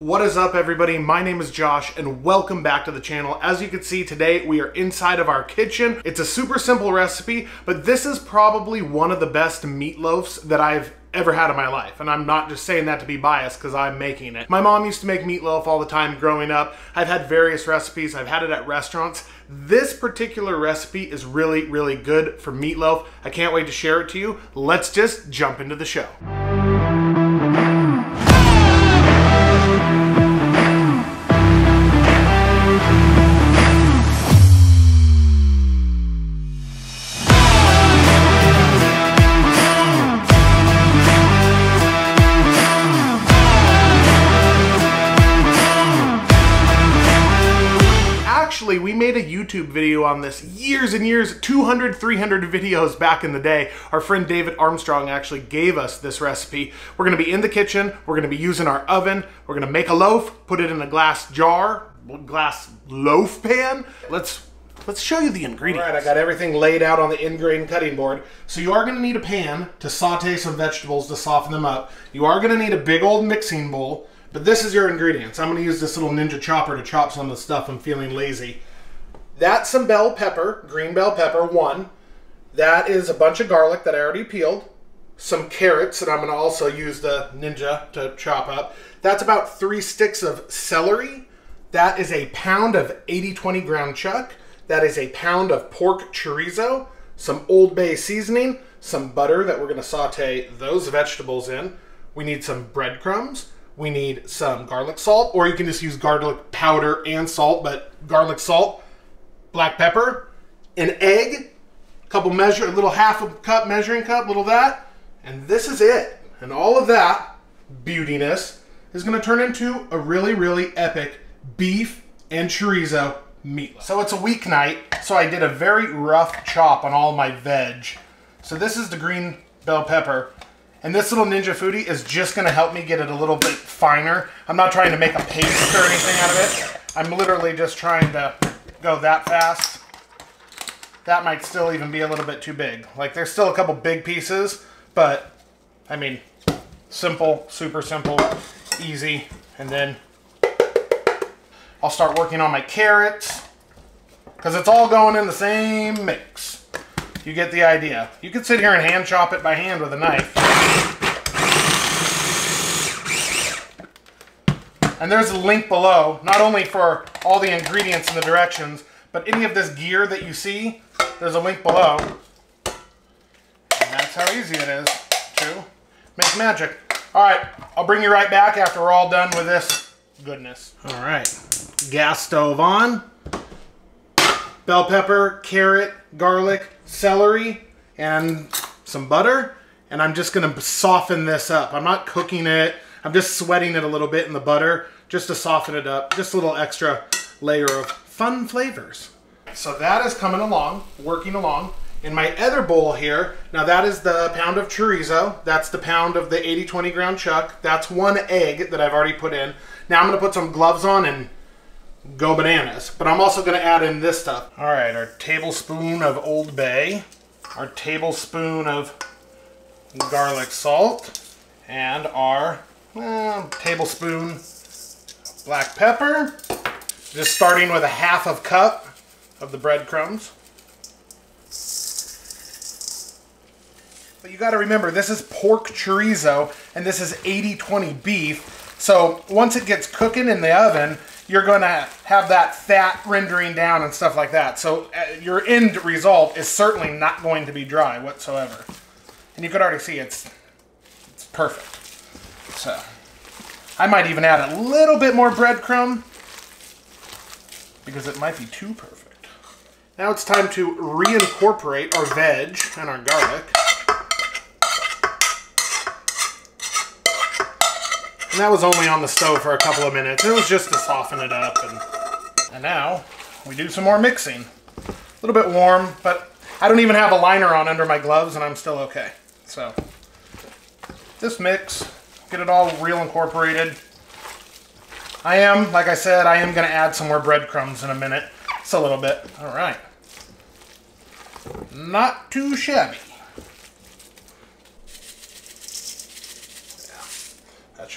What is up, everybody? My name is Josh and welcome back to the channel. As you can see, today we are inside of our kitchen. It's a super simple recipe, but this is probably one of the best meatloafs that I've ever had in my life. And I'm not just saying that to be biased because I'm making it. My mom used to make meatloaf all the time growing up. I've had various recipes. I've had it at restaurants. This particular recipe is really, really good for meatloaf. I can't wait to share it to you. Let's just jump into the show. We made a YouTube video on this years and years, 200, 300 videos back in the day. Our friend David Armstrong actually gave us this recipe. We're gonna be in the kitchen, we're gonna be using our oven, we're gonna make a loaf, put it in a glass jar, glass loaf pan. Let's show you the ingredients. All right, I got everything laid out on the end grain cutting board. So you are gonna need a pan to saute some vegetables to soften them up. You are gonna need a big old mixing bowl. But this is your ingredients. I'm gonna use this little ninja chopper to chop some of the stuff. I'm feeling lazy. That's some bell pepper, green bell pepper, one. That is a bunch of garlic that I already peeled. Some carrots that I'm gonna also use the ninja to chop up. That's about 3 sticks of celery. That is a pound of 80/20 ground chuck. That is a pound of pork chorizo. Some Old Bay seasoning, some butter that we're gonna saute those vegetables in. We need some breadcrumbs. We need some garlic salt, or you can just use garlic powder and salt, but garlic salt, black pepper, an egg, a little half a cup, measuring cup, little that, and this is it. And all of that beautiness is gonna turn into a really, really epic beef and chorizo meatloaf. So it's a weeknight, so I did a very rough chop on all my veg. So this is the green bell pepper. And this little Ninja Foodie is just gonna help me get it a little bit finer. I'm not trying to make a paste or anything out of it. I'm literally just trying to go that fast. That might still even be a little bit too big. Like, there's still a couple big pieces, but I mean, simple, super simple, easy. And then I'll start working on my carrots because it's all going in the same mix. You get the idea. You could sit here and hand chop it by hand with a knife. And there's a link below, not only for all the ingredients and the directions, but any of this gear that you see, there's a link below. And that's how easy it is to make magic. All right, I'll bring you right back after we're all done with this goodness. All right, gas stove on. Bell pepper, carrot, garlic, celery, and some butter. And I'm just gonna soften this up. I'm not cooking it. I'm just sweating it a little bit in the butter just to soften it up. Just a little extra layer of fun flavors. So that is coming along, working along. In my other bowl here, now that is the pound of chorizo. That's the pound of the 80/20 ground chuck. That's 1 egg that I've already put in. Now I'm gonna put some gloves on and go bananas. But I'm also gonna add in this stuff. All right, our tablespoon of Old Bay, our tablespoon of garlic salt, and our tablespoon of black pepper. Just starting with a half of cup of the breadcrumbs. But you gotta remember, this is pork chorizo, and this is 80/20 beef. So once it gets cooking in the oven, you're gonna have that fat rendering down and stuff like that. So your end result is certainly not going to be dry whatsoever. And you could already see it's perfect. So I might even add a little bit more breadcrumb because it might be too perfect. Now it's time to reincorporate our veg and our garlic. And that was only on the stove for a couple of minutes. It was just to soften it up. And now we do some more mixing. A little bit warm, but I don't even have a liner on under my gloves and I'm still okay. So just mix, get it all real incorporated. Like I said, I am gonna add some more breadcrumbs in a minute. Just a little bit. All right. Not too shabby.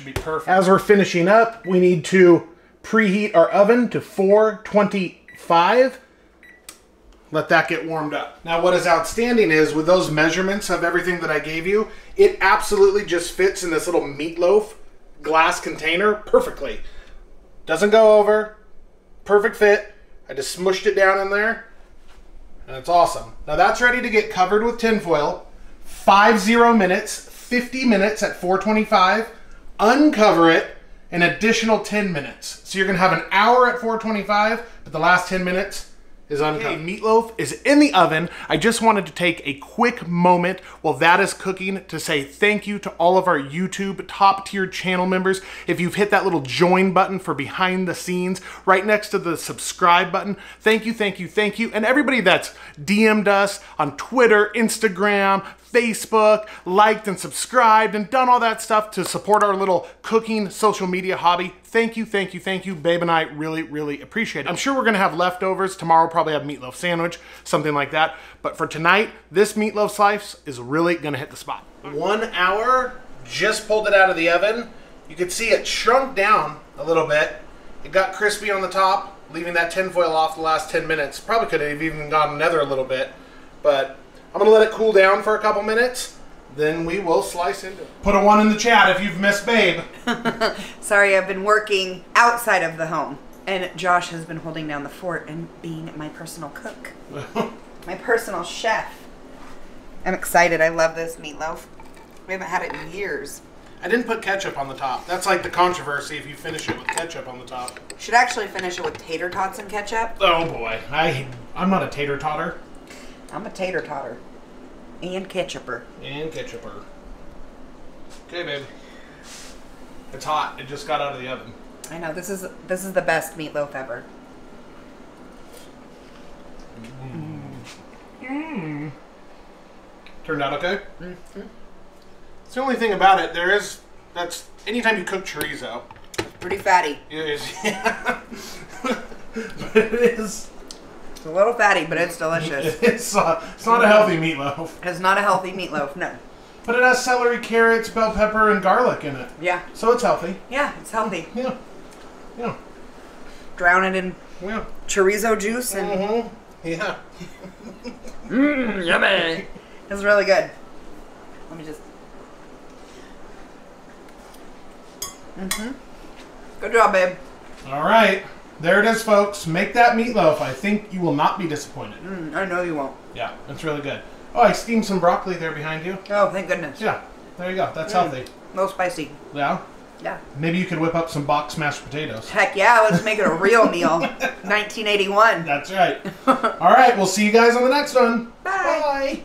should be perfect. As we're finishing up, we need to preheat our oven to 425. Let that get warmed up. Now what is outstanding is with those measurements of everything that I gave you, it absolutely just fits in this little meatloaf glass container perfectly. Doesn't go over, perfect fit. I just smushed it down in there and it's awesome. Now that's ready to get covered with tinfoil. 50 minutes, 50 minutes at 425, uncover it, an additional 10 minutes. So you're gonna have an hour at 425, but the last 10 minutes is uncovered. Okay, meatloaf is in the oven. I just wanted to take a quick moment while that is cooking to say thank you to all of our YouTube top tier channel members. If you've hit that little join button for behind the scenes right next to the subscribe button, thank you, thank you, thank you. And everybody that's DM'd us on Twitter, Instagram, Facebook, liked and subscribed and done all that stuff to support our little cooking social media hobby. Thank you, thank you, thank you. Babe and I really, really appreciate it. I'm sure we're gonna have leftovers. Tomorrow we'll probably have meatloaf sandwich, something like that. But for tonight, this meatloaf slice is really gonna hit the spot. 1 hour, just pulled it out of the oven. You can see it shrunk down a little bit. It got crispy on the top, leaving that tinfoil off the last 10 minutes. Probably could have even gone another a little bit, but I'm gonna let it cool down for a couple minutes, then we will slice into it. Put a 1 in the chat if you've missed Babe. Sorry, I've been working outside of the home, and Josh has been holding down the fort and being my personal cook. My personal chef. I'm excited. I love this meatloaf. We haven't had it in years. I didn't put ketchup on the top. That's like the controversy if you finish it with ketchup on the top. Should actually finish it with tater tots and ketchup. Oh boy, I'm not a tater totter. I'm a tater totter. And ketchuper. And ketchuper. Okay, babe. It's hot. It just got out of the oven. I know, this is the best meatloaf ever. Turned out okay? Mm-hmm. It's the only thing about it, that's anytime you cook chorizo. Pretty fatty. It is, yeah. But it is. It's a little fatty, but it's delicious. It's not a healthy meatloaf. It's not a healthy meatloaf, no. But it has celery, carrots, bell pepper, and garlic in it. Yeah. So it's healthy. Yeah, it's healthy. Yeah. Yeah. Drown it in chorizo juice and... Yeah. Yummy. It's really good. Let me just... Good job, babe. All right. There it is, folks. Make that meatloaf. I think you will not be disappointed. I know you won't. Yeah, it's really good. Oh, I steamed some broccoli there behind you. Oh, thank goodness. Yeah, there you go. That's healthy. A little spicy. Yeah? Yeah. Maybe you could whip up some box mashed potatoes. Heck yeah, let's make it a real meal. 1981. That's right. All right, we'll see you guys on the next one. Bye. Bye.